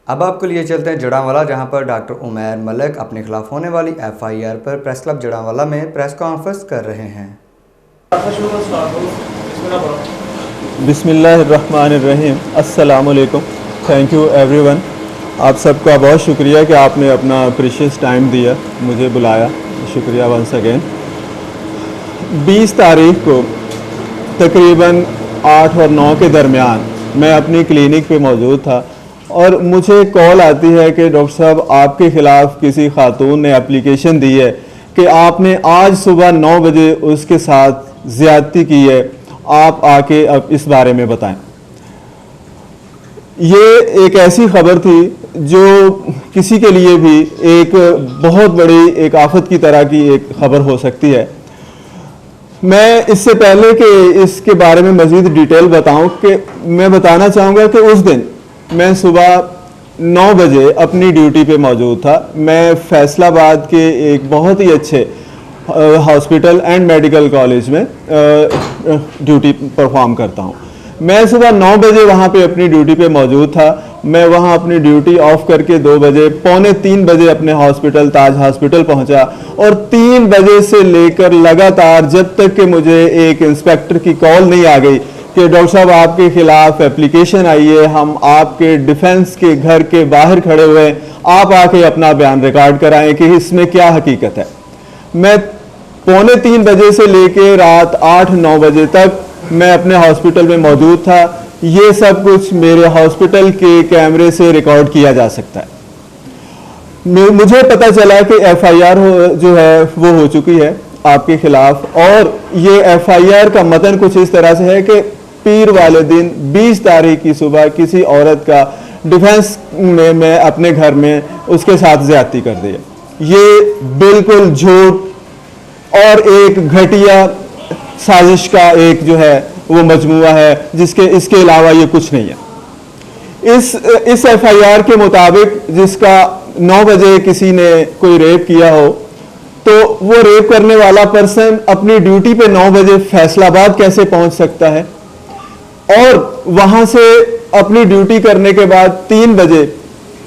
अब आपको लिए चलते हैं जड़ांवाला, जहां पर डॉक्टर उमैर मलिक अपने खिलाफ होने वाली FIR पर प्रेस क्लब जड़ांवाला में प्रेस कॉन्फ्रेंस कर रहे हैं। बिस्मिल्लाहिर्रहमानिर्रहीम, अस्सलामु अलैकुम, थैंक यू एवरीवन। आप सबका बहुत शुक्रिया कि आपने अपना प्रीशियस टाइम दिया, मुझे बुलाया, शुक्रिया वंस अगेन। 20 तारीख को तकरीबन 8 और 9 के दरमियान मैं अपनी क्लिनिक पे मौजूद था और मुझे कॉल आती है कि डॉक्टर साहब आपके ख़िलाफ़ किसी खातून ने एप्लीकेशन दी है कि आपने आज सुबह 9 बजे उसके साथ ज़्यादती की है, आप आके अब इस बारे में बताएं। ये एक ऐसी खबर थी जो किसी के लिए भी एक बहुत बड़ी एक आफत की तरह की एक खबर हो सकती है। मैं इससे पहले कि इसके बारे में मज़ीद डिटेल बताऊं कि मैं बताना चाहूँगा कि उस दिन मैं सुबह 9 बजे अपनी ड्यूटी पे मौजूद था। मैं फैसलाबाद के एक बहुत ही अच्छे हॉस्पिटल एंड मेडिकल कॉलेज में ड्यूटी परफॉर्म करता हूँ। मैं सुबह 9 बजे वहाँ पे अपनी ड्यूटी पे मौजूद था। मैं वहाँ अपनी ड्यूटी ऑफ करके 2 बजे, पौने 3 बजे अपने हॉस्पिटल ताज हॉस्पिटल पहुँचा और 3 बजे से लेकर लगातार जब तक कि मुझे एक इंस्पेक्टर की कॉल नहीं आ गई कि डॉक्टर साहब आपके खिलाफ एप्लीकेशन आई है, हम आपके डिफेंस के घर के बाहर खड़े हुए, आप आके अपना बयान रिकॉर्ड कराएं कि इसमें क्या हकीकत है। मैं पौने 3 बजे से लेके रात 8-9 बजे तक मैं अपने हॉस्पिटल में मौजूद था। ये सब कुछ मेरे हॉस्पिटल के कैमरे से रिकॉर्ड किया जा सकता है। मुझे पता चला कि FIR जो है वो हो चुकी है आपके खिलाफ, और ये FIR का मतन कुछ इस तरह से है कि पीर वाले दिन 20 तारीख की सुबह किसी औरत का डिफेंस में मैं अपने घर में उसके साथ ज्यादती कर दी। ये बिल्कुल झूठ और एक घटिया साजिश का एक जो है वो मजमुआ है, जिसके इसके अलावा ये कुछ नहीं है। इस FIR के मुताबिक जिसका 9 बजे किसी ने कोई रेप किया हो, तो वो रेप करने वाला पर्सन अपनी ड्यूटी पे 9 बजे फैसलाबाद कैसे पहुंच सकता है, और वहां से अपनी ड्यूटी करने के बाद 3 बजे,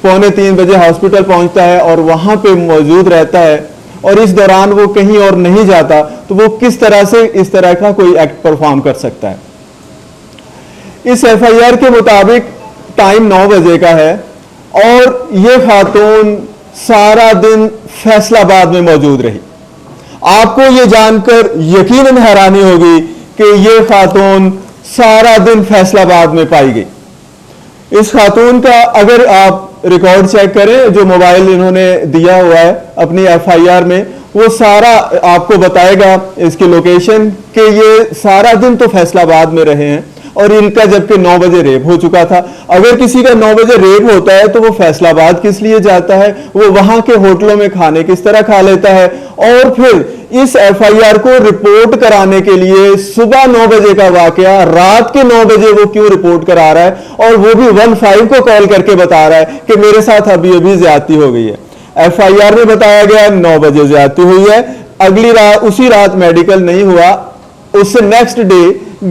पौने 3 बजे हॉस्पिटल पहुंचता है और वहां पे मौजूद रहता है, और इस दौरान वो कहीं और नहीं जाता, तो वो किस तरह से इस तरह का कोई एक्ट परफॉर्म कर सकता है। इस FIR के मुताबिक टाइम 9 बजे का है और ये खातून सारा दिन फैसलाबाद में मौजूद रही। आपको ये जानकर यकीनन हैरानी होगी कि ये खातून सारा दिन फैसलाबाद में पाई गई। इस खातून का अगर आप रिकॉर्ड चेक करें जो मोबाइल इन्होंने दिया हुआ है अपनी FIR में, वो सारा आपको बताएगा इसकी लोकेशन कि ये सारा दिन तो फैसलाबाद में रहे हैं, और इनका जबकि 9 बजे रेप हो चुका था। अगर किसी का 9 बजे रेप होता है तो वो फैसलाबाद किस लिए जाता है, वो वहां के होटलों में खाने किस तरह खा लेता है, और फिर इस FIR को रिपोर्ट कराने के लिए सुबह 9 बजे का वाकया रात के 9 बजे वो क्यों रिपोर्ट करा रहा है, और वो भी 15 को कॉल करके बता रहा है कि मेरे साथ अभी अभी ज्यादती हो गई है। FIR में बताया गया 9 बजे ज्यादती हुई है, अगली रात उसी रात मेडिकल नहीं हुआ, उससे नेक्स्ट डे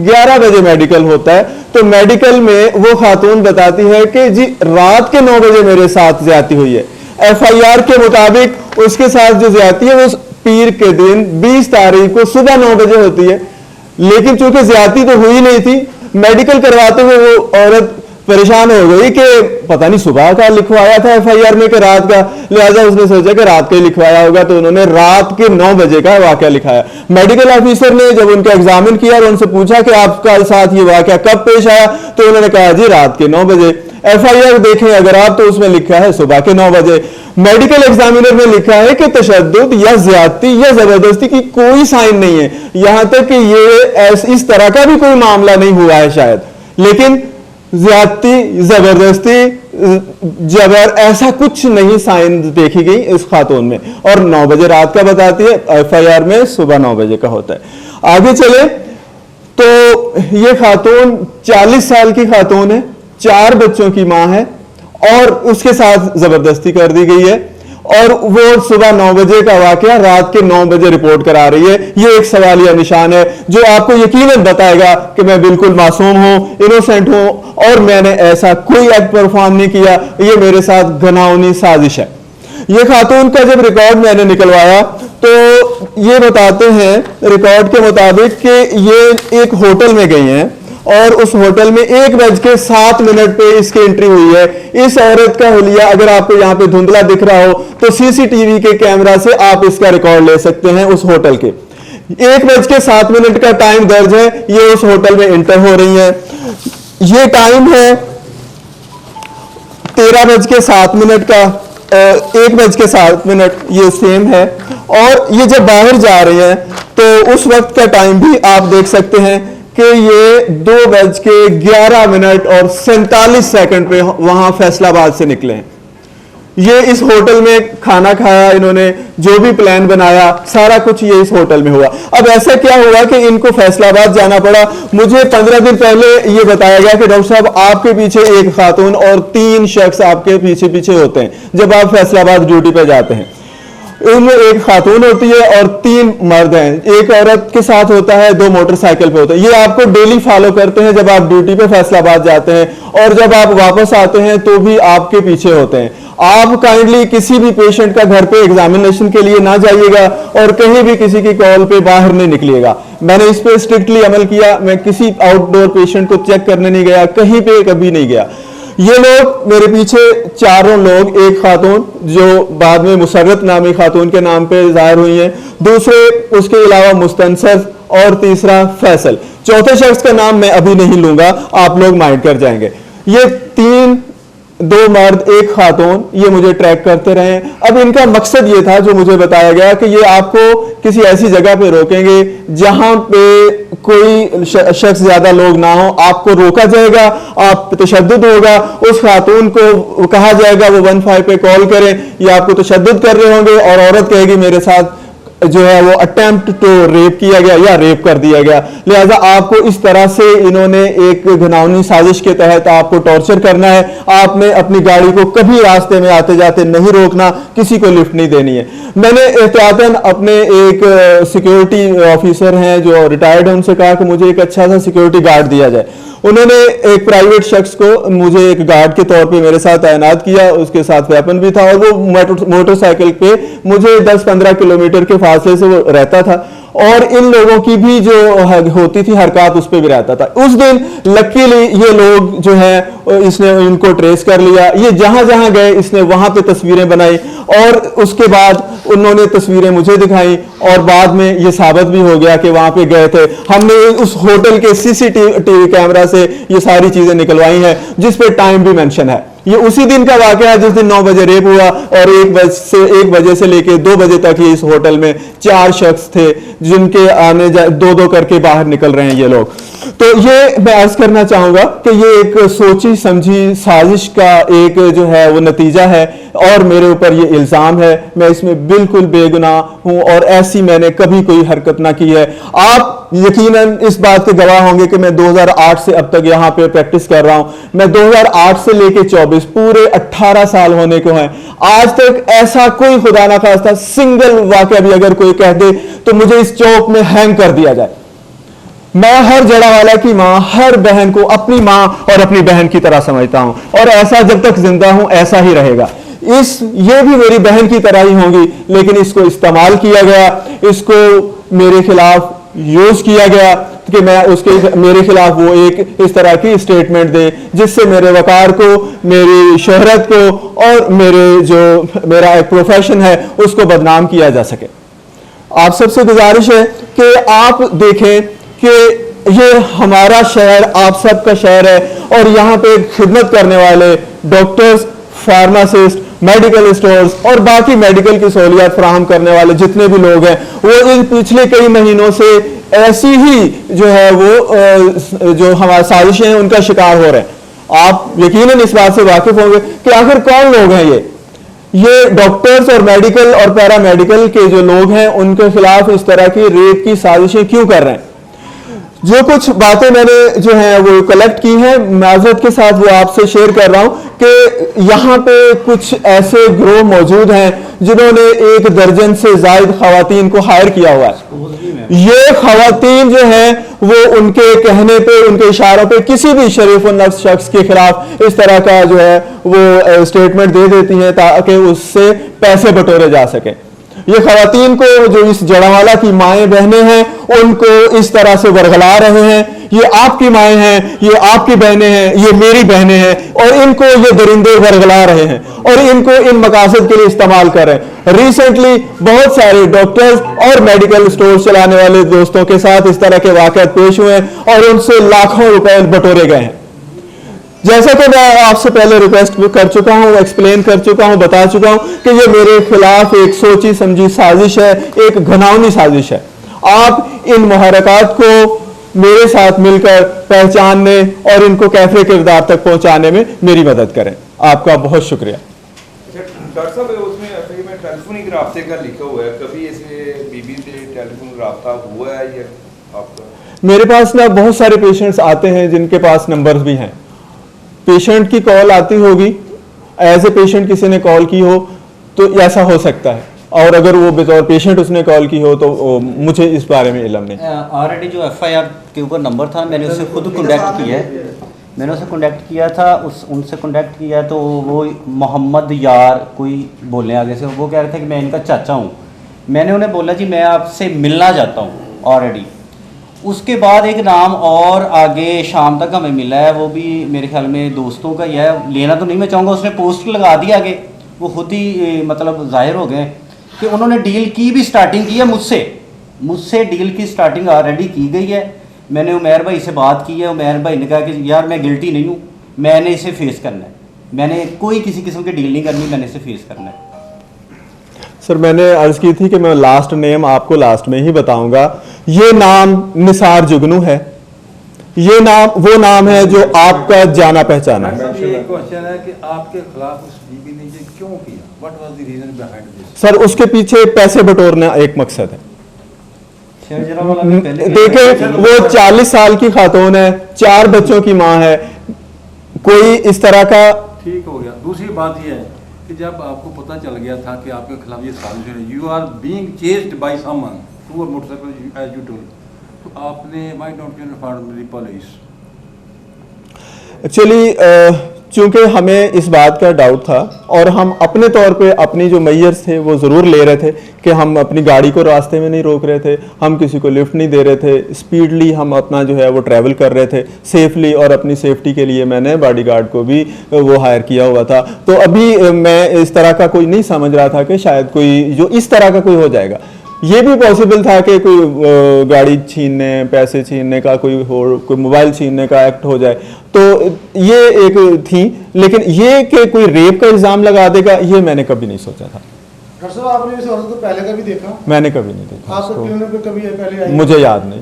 11 बजे मेडिकल होता है। तो मेडिकल में वो खातून बताती है कि जी रात के 9 बजे मेरे साथ ज्यादती हुई है। FIR के मुताबिक उसके साथ जो ज्यादती है वो पीर के दिन 20 तारीख को सुबह 9 बजे होती है, लेकिन चूंकि ज्यादती तो हुई नहीं थी, मेडिकल करवाते हुए वो औरत परेशान हो गई कि पता नहीं सुबह का लिखवाया था FIR में कि रात का, लिहाजा उसने सोचा कि रात का ही लिखवाया होगा, तो उन्होंने रात के 9 बजे का वाकया लिखाया। मेडिकल ऑफिसर ने जब उनका एग्जामिन किया और उनसे पूछा कि आपका साथ ये वाकया कब पेश आया, तो उन्होंने कहा जी रात के 9 बजे। FIR देखें अगर आप तो उसमें लिखा है सुबह के 9 बजे। मेडिकल एग्जामिनर ने लिखा है कि तशद्दुद या ज्यादती या जबरदस्ती की कोई साइन नहीं है, यहां तक कि ये इस तरह का भी कोई मामला नहीं हुआ है शायद, लेकिन ज्यादती जबरदस्ती जबर ऐसा कुछ नहीं साइन देखी गई इस खातून में, और 9 बजे रात का बताती है, FIR में सुबह 9 बजे का होता है। आगे चले तो ये खातून 40 साल की खातून है, 4 बच्चों की मां है, और उसके साथ जबरदस्ती कर दी गई है, और वो सुबह 9 बजे का वाकया रात के 9 बजे रिपोर्ट करा रही है। ये एक सवालिया निशान है जो आपको यकीनन बताएगा कि मैं बिल्कुल मासूम हूं, इनोसेंट हूं और मैंने ऐसा कोई एक्ट परफॉर्म नहीं किया, ये मेरे साथ घिनौनी साजिश है। ये खातून का जब रिकॉर्ड मैंने निकलवाया तो ये बताते हैं रिकॉर्ड के मुताबिक कि ये एक होटल में गई हैं और उस होटल में 1:07 पे इसकी एंट्री हुई है। इस औरत का हुलिया अगर आपको यहाँ पे धुंधला दिख रहा हो तो सीसीटीवी के कैमरा से आप इसका रिकॉर्ड ले सकते हैं। उस होटल के 1:07 का टाइम दर्ज है, ये उस होटल में एंटर हो रही है। ये टाइम है 13:07 का, 1:07 ये सेम है। और ये जब बाहर जा रही हैं तो उस वक्त का टाइम भी आप देख सकते हैं कि ये 2:11 और 47 पे वहां फैसलाबाद से निकले हैं। ये इस होटल में खाना खाया, इन्होंने जो भी प्लान बनाया सारा कुछ ये इस होटल में हुआ। अब ऐसा क्या हुआ कि इनको फैसलाबाद जाना पड़ा। मुझे 15 दिन पहले ये बताया गया कि डॉक्टर साहब आपके पीछे एक खातून और 3 शख्स आपके पीछे पीछे होते हैं जब आप फैसलाबाद ड्यूटी पे जाते हैं। उनमें एक खातून होती है और 3 मर्द हैं, एक औरत के साथ होता है, 2 मोटरसाइकिल पे होते हैं। ये आपको डेली फॉलो करते हैं जब आप ड्यूटी पे फैसलाबाद जाते हैं और जब आप वापस आते हैं तो भी आपके पीछे होते हैं। आप काइंडली किसी भी पेशेंट का घर पे एग्जामिनेशन के लिए ना जाइएगा और कहीं भी किसी की कॉल पे बाहर नहीं निकलिएगा। मैंने इस पे स्ट्रिक्टली अमल किया। मैं किसी आउटडोर पेशेंट को चेक करने नहीं गया, कहीं पे कभी नहीं गया। ये लोग मेरे पीछे 4 लोग, एक खातून जो बाद में मुसर्रत नामी खातून के नाम पे जाहिर हुई हैं, दूसरे उसके अलावा मुस्तनसर और तीसरा फैसल। चौथे शख्स का नाम मैं अभी नहीं लूंगा, आप लोग माइंड कर जाएंगे। ये 2 मर्द एक खातून ये मुझे ट्रैक करते रहे। अब इनका मकसद ये था जो मुझे बताया गया कि ये आपको किसी ऐसी जगह पे रोकेंगे जहां पे कोई शख्स ज्यादा लोग ना हो, आपको रोका जाएगा, आप तशद्दुद होगा, उस खातून को कहा जाएगा वो 15 पे कॉल करें, ये आपको तशद्दुद कर रहे होंगे और औरत कहेगी मेरे साथ जो है वो अटेम्प्ट टू रेप किया गया या रेप कर दिया गया। लिहाजा आपको इस तरह से इन्होंने एक घिनौनी साजिश के तहत आपको टॉर्चर करना है। आपने अपनी गाड़ी को कभी रास्ते में आते जाते नहीं रोकना, किसी को लिफ्ट नहीं देनी है। मैंने एहतियातन अपने एक सिक्योरिटी ऑफिसर हैं जो रिटायर्ड है, उनसे कहा कि मुझे एक अच्छा सा सिक्योरिटी गार्ड दिया जाए। उन्होंने एक प्राइवेट शख्स को मुझे एक गार्ड के तौर पे मेरे साथ तैनात किया, उसके साथ वेपन भी था और वो मोटरसाइकिल पे मुझे 10-15 किलोमीटर के फासले से वो रहता था और इन लोगों की भी जो होती थी हरकत उस पर भी रहता था। उस दिन लकीली ये लोग जो है इसने इनको ट्रेस कर लिया। ये जहां जहां गए इसने वहां पे तस्वीरें बनाई और उसके बाद उन्होंने तस्वीरें मुझे दिखाई और बाद में ये साबित भी हो गया कि वहां पे गए थे। हमने उस होटल के सीसीटीवी कैमरा से ये सारी चीजें निकलवाई हैं जिस पे टाइम भी मेंशन है। ये उसी दिन का वाकया है जिस दिन 9 बजे रेप हुआ और 1 बजे से लेके 2 बजे तक ये इस होटल में 4 शख्स थे जिनके आने 2-2 करके बाहर निकल रहे हैं ये लोग। तो ये मैं अर्ज करना चाहूंगा कि ये एक सोची समझी साजिश का एक जो है वो नतीजा है और मेरे ऊपर ये इल्जाम है। मैं इसमें बिल्कुल बेगुनाह हूं और ऐसी मैंने कभी कोई हरकत ना की है। आप यकीनन इस बात के गवाह होंगे कि मैं 2008 से अब तक यहां पे प्रैक्टिस कर रहा हूं। मैं 2008 से लेके 24 पूरे 18 साल होने को हैं, आज तक ऐसा कोई खुदा ना खास्ता सिंगल वाकया भी अगर कोई कह दे तो मुझे इस चौक में हैंग कर दिया जाए। मैं हर जड़ावाला की मां, हर बहन को अपनी मां और अपनी बहन की तरह समझता हूं और ऐसा जब तक जिंदा हूं ऐसा ही रहेगा। ये भी मेरी बहन की तरह ही होंगी, लेकिन इसको इस्तेमाल किया गया, इसको मेरे खिलाफ यूज किया गया कि मैं उसके मेरे खिलाफ वो एक इस तरह की स्टेटमेंट दे जिससे मेरे वकार को, मेरी शोहरत को और मेरा एक प्रोफेशन है उसको बदनाम किया जा सके। आप सबसे गुजारिश है कि आप देखें कि ये हमारा शहर आप सबका शहर है और यहाँ पे खिदमत करने वाले डॉक्टर्स, फार्मासिस्ट, मेडिकल स्टोर्स और बाकी मेडिकल की सहूलियात फराहम करने वाले जितने भी लोग हैं वो इन पिछले कई महीनों से ऐसी ही जो है वो जो हमारी साजिशें हैं उनका शिकार हो रहे हैं। आप यकीनन इस बात से वाकिफ होंगे कि आखिर कौन लोग हैं ये डॉक्टर्स और मेडिकल और पैरामेडिकल के जो लोग हैं उनके खिलाफ इस तरह की रेप की साजिशें क्यों कर रहे हैं। जो कुछ बातें मैंने जो है वो कलेक्ट की हैं, माजरत के साथ वो आपसे शेयर कर रहा हूं कि यहाँ पे कुछ ऐसे ग्रोह मौजूद हैं जिन्होंने 1 दर्जन से ज्यादा खवातीन को हायर किया हुआ है। ये खवातीन जो है वो उनके कहने पे, उनके इशारों पे किसी भी शरीफ और नफ्स शख्स के खिलाफ इस तरह का जो है वो स्टेटमेंट दे देती हैं ताकि उससे पैसे बटोरे जा सकें। ये खवातीन को जो इस जड़ावाला की माएँ बहनें हैं उनको इस तरह से वरगला रहे हैं, ये आपकी माएँ हैं, ये आपकी बहनें हैं, ये मेरी बहनें हैं, और इनको ये दरिंदे वरगला रहे हैं और इनको इन मकासद के लिए इस्तेमाल कर रहे हैं। रिसेंटली बहुत सारे डॉक्टर्स और मेडिकल स्टोर चलाने वाले दोस्तों के साथ इस तरह के वाक़यात पेश हुए हैं और उनसे लाखों रुपए बटोरे गए हैं। जैसा कि मैं आपसे पहले रिक्वेस्ट कर चुका हूं, एक्सप्लेन कर चुका हूं, बता चुका हूं कि ये मेरे खिलाफ एक सोची समझी साजिश है, एक घिनौनी साजिश है। आप इन मुहरकात को मेरे साथ मिलकर पहचानने और इनको कैफे किरदार तक पहुंचाने में मेरी मदद करें। आपका बहुत शुक्रिया। डॉक्टर साहब, उसमें टेलीफोनिक राब्ते का लिखा हुआ है, कभी ऐसे बीबी से टेलीफोन राब्ता हुआ है या आपका? मेरे पास ना बहुत सारे पेशेंट्स आते हैं जिनके पास नंबर्स भी हैं। पेशेंट की कॉल आती होगी, एज ए पेशेंट किसी ने कॉल की हो तो ऐसा हो सकता है, और अगर वो बतौर पेशेंट उसने कॉल की हो तो मुझे इस बारे में इल्म नहीं। ऑलरेडी जो FIR के ऊपर नंबर था मैंने उससे खुद कॉन्टैक्ट किया है, मैंने उससे कॉन्टैक्ट किया था, उनसे कॉन्टैक्ट किया तो वो मोहम्मद यार कोई बोलने आगे से, वो कह रहे थे कि मैं इनका चाचा हूँ। मैंने उन्हें बोला जी मैं आपसे मिलना चाहता हूँ ऑलरेडी। उसके बाद एक नाम और आगे शाम तक हमें मिला है, वो भी मेरे ख्याल में दोस्तों का ही है, लेना तो नहीं मैं चाहूँगा, उसने पोस्ट लगा दिया आगे, वो खुद ही मतलब जाहिर हो गए कि उन्होंने डील की भी स्टार्टिंग की है मुझसे डील की स्टार्टिंग ऑलरेडी की गई है। मैंने उमैर भाई से बात की है, उमैर भाई ने कहा कि यार मैं गिल्टी नहीं हूँ, मैंने इसे फेस करना है, मैंने कोई किसी किस्म की डील नहीं करनी, मैंने इसे फेस करना है। सर मैंने अर्ज की थी कि मैं लास्ट नेम आपको लास्ट में ही बताऊंगा। ये नाम निसार जुगनू है, ये नाम वो नाम है जो आपका जाना पहचाना है। ये क्वेश्चन है कि आपके खिलाफ उस बीबी ने ये क्यों किया? What was the reason behind this? Sir उसके पीछे पैसे बटोरना एक मकसद है। देखें वो 40 साल की खातून है, 4 बच्चों की माँ है, कोई इस तरह का। ठीक हो गया। दूसरी बात ये है कि जब आपको पता चल गया था कि आपके खिलाफ ये साजिश है, you are being chased by someone through a motorcycle as you told, तो आपने why not you inform the police? Actually चूंकि हमें इस बात का डाउट था और हम अपने तौर पे अपनी जो मेजर्स थे वो ज़रूर ले रहे थे कि हम अपनी गाड़ी को रास्ते में नहीं रोक रहे थे, हम किसी को लिफ्ट नहीं दे रहे थे, स्पीडली हम अपना जो है वो ट्रैवल कर रहे थे सेफली, और अपनी सेफ्टी के लिए मैंने बॉडीगार्ड को भी वो हायर किया हुआ था। तो अभी मैं इस तरह का कोई नहीं समझ रहा था कि शायद कोई जो इस तरह का कोई हो जाएगा। ये भी पॉसिबल था कि कोई गाड़ी छीनने, पैसे छीनने का कोई मोबाइल छीनने का एक्ट हो जाए, तो ये एक थी, लेकिन ये कि कोई रेप का इल्ज़ाम लगा देगा ये मैंने कभी नहीं सोचा था। डॉक्टर साहब आपने इस औरत को पहले कभी देखा? मैंने कभी नहीं देखा। आपको क्लिनिक पे कभी पहले आई? मुझे याद नहीं।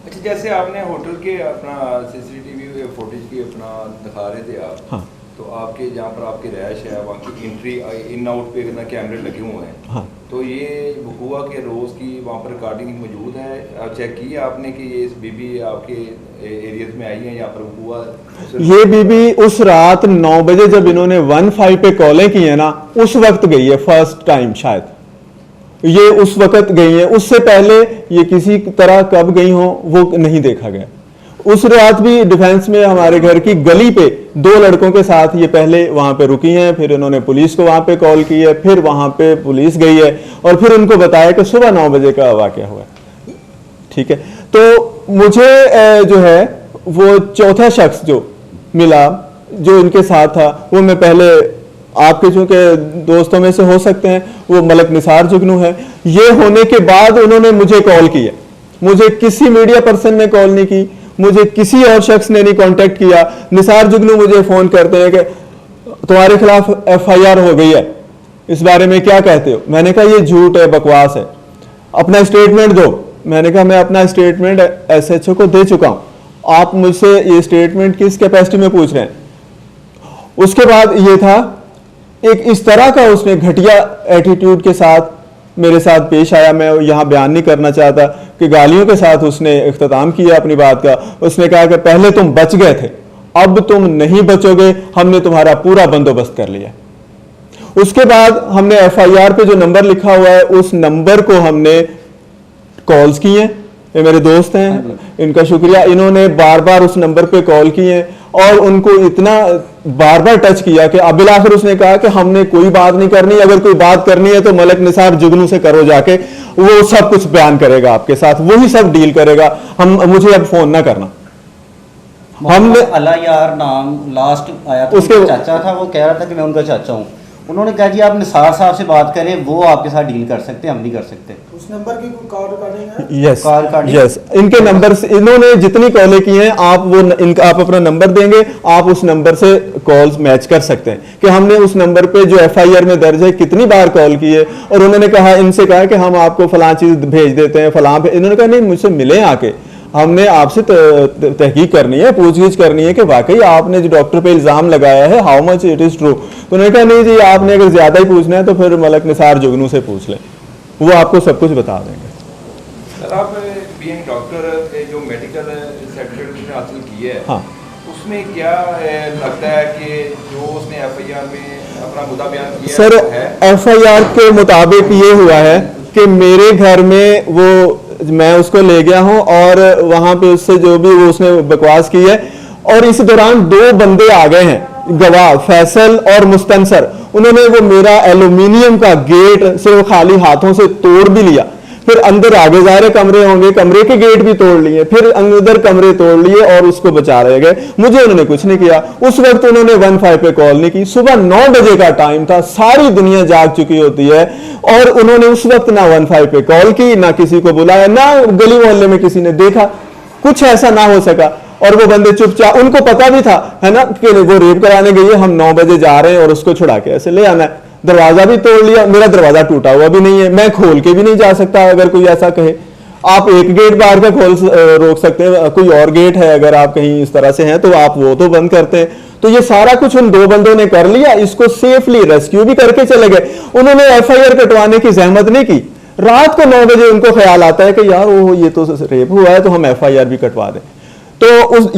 अच्छा, जैसे आपने होटल के अपना CCTV फुटेज की अपना दिखा रहे थे आप, हाँ। तो आपके जहाँ पर आपकी रहायश है वहाँ की एंट्री इन आउट पे ना कैमरे लगे हुए हैं, हाँ। तो ये वकूआ के रोज़ की वहाँ पर रिकॉर्डिंग मौजूद है? चेक की आपने कि ये इस बीबी आपके एरियाज में आई है यहाँ पर वकूआ? ये बीबी उस रात 9 बजे जब इन्होंने 15 पे कॉलें की है ना, उस वक्त गई है फर्स्ट टाइम, शायद ये उस वक्त गई है। उससे पहले ये किसी तरह कब गई हो वो नहीं देखा गया। उस रात भी डिफेंस में हमारे घर की गली पे 2 लड़कों के साथ ये पहले वहां पे रुकी हैं, फिर इन्होंने पुलिस को वहां पे कॉल की है, फिर वहां पे पुलिस गई है और फिर उनको बताया कि सुबह 9 बजे का वाकया हुआ है। ठीक है, तो मुझे जो है वो चौथा शख्स जो मिला जो इनके साथ था, वो मैं पहले आपके चूंकि दोस्तों में से हो सकते हैं, वो मलक निसार जुगनू है। ये होने के बाद उन्होंने मुझे कॉल किया, मुझे किसी मीडिया पर्सन ने कॉल नहीं की, मुझे किसी और शख्स ने नहीं कांटेक्ट किया। निसार जुगनू मुझे फोन करते हैं कि तुम्हारे खिलाफ FIR हो गई है, इस बारे में क्या कहते हो? मैंने कहा ये झूठ है, बकवास है, अपना स्टेटमेंट दो। मैंने कहा मैं अपना स्टेटमेंट SHO को दे चुका हूं, आप मुझसे ये स्टेटमेंट किस कैपेसिटी में पूछ रहे हैं? उसके बाद ये था एक इस तरह का उसने घटिया एटीट्यूड के साथ मेरे साथ पेश आया। मैं यहाँ बयान नहीं करना चाहता कि गालियों के साथ उसने इख्तिताम किया अपनी बात का। उसने कहा कि पहले तुम बच गए थे, अब तुम नहीं बचोगे, हमने तुम्हारा पूरा बंदोबस्त कर लिया। उसके बाद हमने एफआईआर पे जो नंबर लिखा हुआ है उस नंबर को हमने कॉल्स किए। ये मेरे दोस्त हैं, इनका शुक्रिया, इन्होंने बार बार उस नंबर पे कॉल किए और उनको इतना बार बार टच किया कि अब आखिर उसने कहा कि हमने कोई बात नहीं करनी, अगर कोई बात करनी है तो मलिक निसार जुगनू से करो जाके, वो सब कुछ बयान करेगा आपके साथ, वही सब डील करेगा, मुझे अब फोन ना करना। हमने अला यार नाम लास्ट आया था, उसके चाचा था, वो कह रहा था कि मैं उनका चाचा हूँ। उन्होंने कहा जी आप निसार साहब से बात करें, वो आपके साथ डील कर सकते हैं, हम नहीं कर सकते। उस नंबर की कोई कॉल रिकॉर्डिंग है? Yes call recording? यस, इनके नंबर से इन्होंने जितनी कॉलें की हैं, आप वो इनका आप अपना नंबर देंगे, आप उस नंबर से कॉल्स मैच कर सकते हैं कि हमने उस नंबर पे जो एफआईआर में दर्ज है कितनी बार कॉल की है। और उन्होंने कहा, इनसे कहा कि हम आपको फलां चीज भेज देते हैं, फलां इन्होंने कहा नहीं, मुझसे मिले आके, हमने आपसे तहकीक करनी है, पूछगिछ करनी है कि वाकई आपने जो डॉक्टर पे इल्जाम लगाया है how much it is true. तो उन्होंने कहा नहीं जी, आपने अगर ज्यादा ही पूछना है तो फिर मलिक निसार जुगनू से पूछ लें, वो आपको सब कुछ बता देंगे। सर आप बीइंग डॉक्टर जो मेडिकल सर्टिफिकेट हासिल की है, हाँ, उसमें क्या लगता है कि जो उसने एफआईआर में अपना मुद्दा बयान किया सर है? एफआईआर के मुताबिक ये हुआ है कि मेरे घर में वो, मैं उसको ले गया हूं और वहां पे उससे जो भी वो उसने बकवास की है, और इस दौरान 2 बंदे आ गए हैं गवाह, फैसल और मुस्तनसर। उन्होंने वो मेरा एल्यूमिनियम का गेट सिर्फ खाली हाथों से तोड़ भी लिया, फिर अंदर आगे जा रहे कमरे होंगे, कमरे के गेट भी तोड़ लिए, फिर अंदर कमरे तोड़ लिए और उसको बचा रहे गए। मुझे उन्होंने कुछ नहीं किया। उस वक्त उन्होंने 15 पे कॉल नहीं की। सुबह 9 बजे का टाइम था, सारी दुनिया जाग चुकी होती है, और उन्होंने उस वक्त ना 15 पे कॉल की, ना किसी को बुलाया, ना गली मोहल्ले में किसी ने देखा, कुछ ऐसा ना हो सका। और वो बंदे चुपचाप, उनको पता भी था है ना कि वो रेप कराने गई है, हम 9 बजे जा रहे हैं और उसको छुड़ा के ऐसे ले आना है। दरवाजा भी तोड़ लिया, मेरा दरवाजा टूटा हुआ भी नहीं है, मैं खोल के भी नहीं जा सकता अगर कोई ऐसा कहे। आप एक गेट बाहर का खोल रोक सकते हैं, कोई और गेट है अगर आप कहीं इस तरह से हैं तो आप वो तो बंद करते हैं। तो ये सारा कुछ उन 2 बंदों ने कर लिया, इसको सेफली रेस्क्यू भी करके चले गए। उन्होंने एफआईआर कटवाने की जहमत नहीं की। रात को 9 बजे उनको ख्याल आता है कि यार वो ये तो रेप हुआ है तो हम एफआईआर भी कटवा दें। तो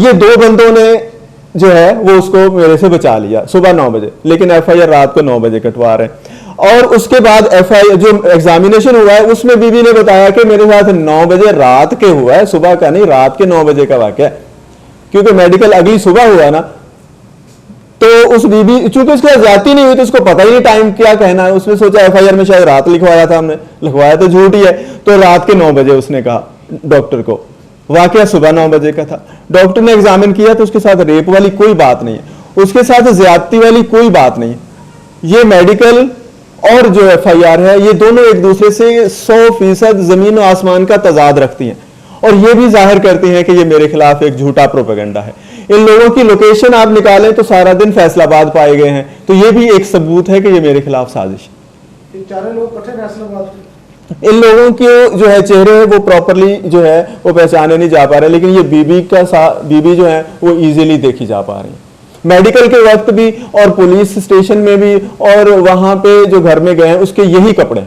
ये 2 बंदों ने जो है वो उसको मेरे से बचा लिया सुबह 9 बजे, लेकिन एफआईआर रात को 9 बजे कटवा रहे हैं। और उसके बाद एफआईआर जो एग्जामिनेशन हुआ है उसमें बीबी ने बताया कि मेरे साथ 9 बजे रात के हुआ है, सुबह का नहीं, रात के 9 बजे का वाकया है, क्योंकि मेडिकल अगली सुबह हुआ ना। तो उस बीबी, चूंकि उसके साथ ज्यादती नहीं हुई तो उसको पता ही नहीं टाइम क्या कहना है, उसने सोचा एफआईआर में शायद रात लिखवाया था हमने, लिखवाया तो झूठ ही है। तो रात के 9 बजे उसने कहा डॉक्टर को, वाकया सुबह 9 बजे का था। डॉक्टर ने एग्जामिन किया तो उसके साथ रेप वाली कोई बात नहीं है, उसके साथ ज्यादती वाली कोई बात नहीं है। ये मेडिकल और जो एफआईआर है ये दोनों एक दूसरे से 100% जमीन और आसमान का तजाद रखती हैं, और ये भी जाहिर करती हैं कि ये मेरे खिलाफ एक झूठा प्रोपेगेंडा है। इन लोगों की लोकेशन आप निकालें तो सारा दिन फैसलाबाद पाए गए हैं, तो ये भी एक सबूत है कि ये मेरे खिलाफ साजिश है। ये चारों लोग इकट्ठे फैसलाबाद के? इन लोगों के जो है चेहरे वो प्रॉपरली जो है वो पहचाने नहीं जा पा रहे, लेकिन ये बीबी जो है वो इजीली देखी जा पा रही है। मेडिकल के वक्त भी और पुलिस स्टेशन में भी और वहां पे जो घर में गए हैं उसके यही कपड़े,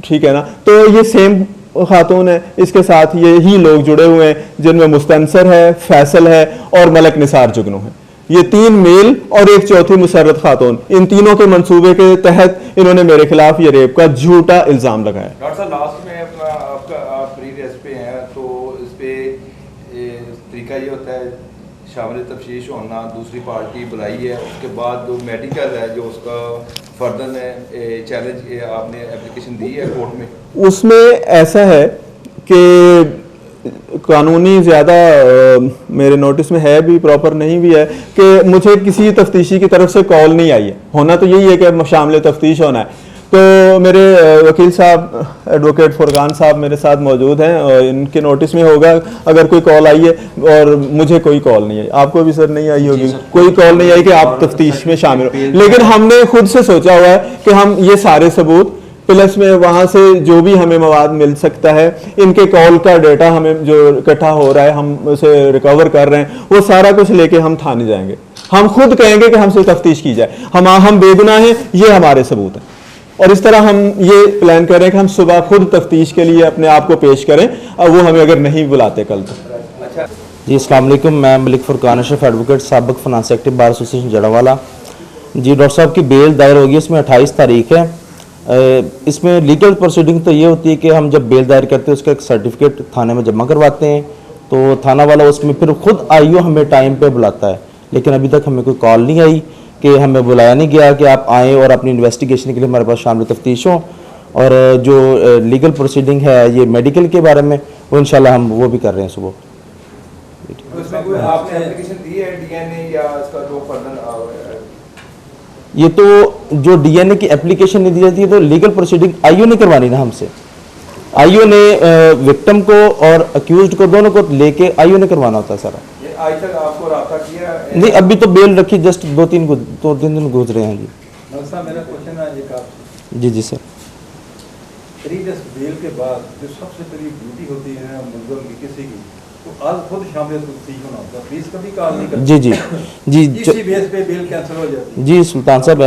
ठीक है ना। तो ये सेम खातून है, इसके साथ यही लोग जुड़े हुए हैं जिनमें मुस्तनसर है, फैसल है और मलिक निसार जुगनू है। ये 3 मेल और एक चौथी मुसर्रत खातून, इन तीनों के मंसूबे के तहत इन्होंने मेरे खिलाफ ये रेप का झूठा इल्जाम लगाया। डॉक्टर साहब लास्ट में आपका आप प्री रेस्ट पे हैं, तो इस पे तरीका ये होता है शामिल तफ्तीश होना, दूसरी पार्टी बुलाई है, उसके बाद जो मेडिकल है जो उसका फर्दर चैलेंज आपने एप्लीकेशन दी है कोर्ट में, उसमें ऐसा है कि कानूनी ज़्यादा मेरे नोटिस में है भी, प्रॉपर नहीं भी है कि मुझे किसी तफ्तीशी की तरफ से कॉल नहीं आई है। होना तो यही है कि शामिल तफ्तीश होना है। तो मेरे वकील साहब एडवोकेट फुरकान साहब मेरे साथ मौजूद हैं और इनके नोटिस में होगा अगर कोई कॉल आई है, और मुझे कोई कॉल नहीं आई, आपको भी सर नहीं आई होगी, कोई कॉल नहीं आई कि आप तफ्तीश में शामिल हो। लेकिन हमने खुद से सोचा हुआ है कि हम ये सारे सबूत प्लस में वहां से जो भी हमें मवाद मिल सकता है, इनके कॉल का डेटा हमें जो इकट्ठा हो रहा है हम उसे रिकवर कर रहे हैं, वो सारा कुछ लेके हम थाने जाएंगे। हम खुद कहेंगे कि हमसे तफ्तीश की जाए, हम बेगुनाह हैं, ये हमारे सबूत हैं। और इस तरह हम ये प्लान कर रहे हैं कि हम सुबह खुद तफ्तीश के लिए अपने आप को पेश करें और वो हमें अगर नहीं बुलाते कल तो। जी अस्सलाम वालेकुम, मैं मलिक फुरकान अशरफ एडवोकेट साबिक finance active bar association Jaranwala. जी डॉक्टर साहब की बेल दायर होगी, इसमें 28 तारीख है। इसमें लीगल प्रोसीडिंग तो ये होती है कि हम जब बेल दायर करते हैं उसका एक सर्टिफिकेट थाने में जमा करवाते हैं, तो थाना वाला उसमें फिर खुद आईओ हमें टाइम पे बुलाता है, लेकिन अभी तक हमें कोई कॉल नहीं आई कि हमें बुलाया नहीं गया कि आप आएँ और अपनी इन्वेस्टिगेशन के लिए हमारे पास शामिल तफ्तीश हों। और जो लीगल प्रोसीडिंग है ये मेडिकल के बारे में, वो इंशाल्लाह हम वो भी कर रहे हैं सुबह। तो इसमें कोई आपने एप्लीकेशन दी है डीएनए या इसका जो फर्दर ये तो जो डीएनए की एप्लीकेशन नहीं दी जाती है तो लीगल प्रोसीडिंग आईओ ने करवानी ना हमसे। आईओ ने विक्टिम को और अक्यूज्ड को दोनों को लेके आईओ ने करवाना होता है सारा। ये आज तक आपको राब्ता किया नहीं, अभी तो बेल रखी, जस्ट दो तीन दिन गुजरे हैं जी। साहब मेरा क्वेश्चन है एक आपसे, जी जी सर। प्रीवियस बेल के बाद जो सबसे पहली ड्यूटी होती है मुलज़म की किसी की, तो आज खुद शामिल तफ्तीश होना होता है, पुलिस कभी कॉल नहीं करती। जी जी जी इसी बेस पे बेल कैंसिल हो जाती है। जी सुल्तान साहब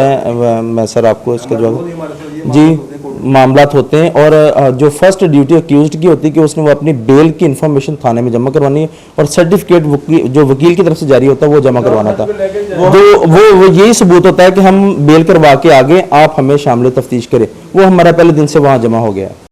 मैं सर आपको इसका हमारे जवाब खुद ही हमारे साथ ये जी मामले होते हैं कोर्ट में। मामलात होते हैं। और जो फर्स्ट ड्यूटी अक्यूज्ड की होती है कि उसने वो अपनी बेल की इन्फॉर्मेशन थाने में जमा करवानी है और सर्टिफिकेट जो वकील की तरफ से जारी होता है वो जमा करवाना था। वो यही सबूत होता है कि हम बेल करवा के आगे आप हमें शामिल तफ्तीश करें, वो हमारा पहले दिन से वहाँ जमा हो गया है।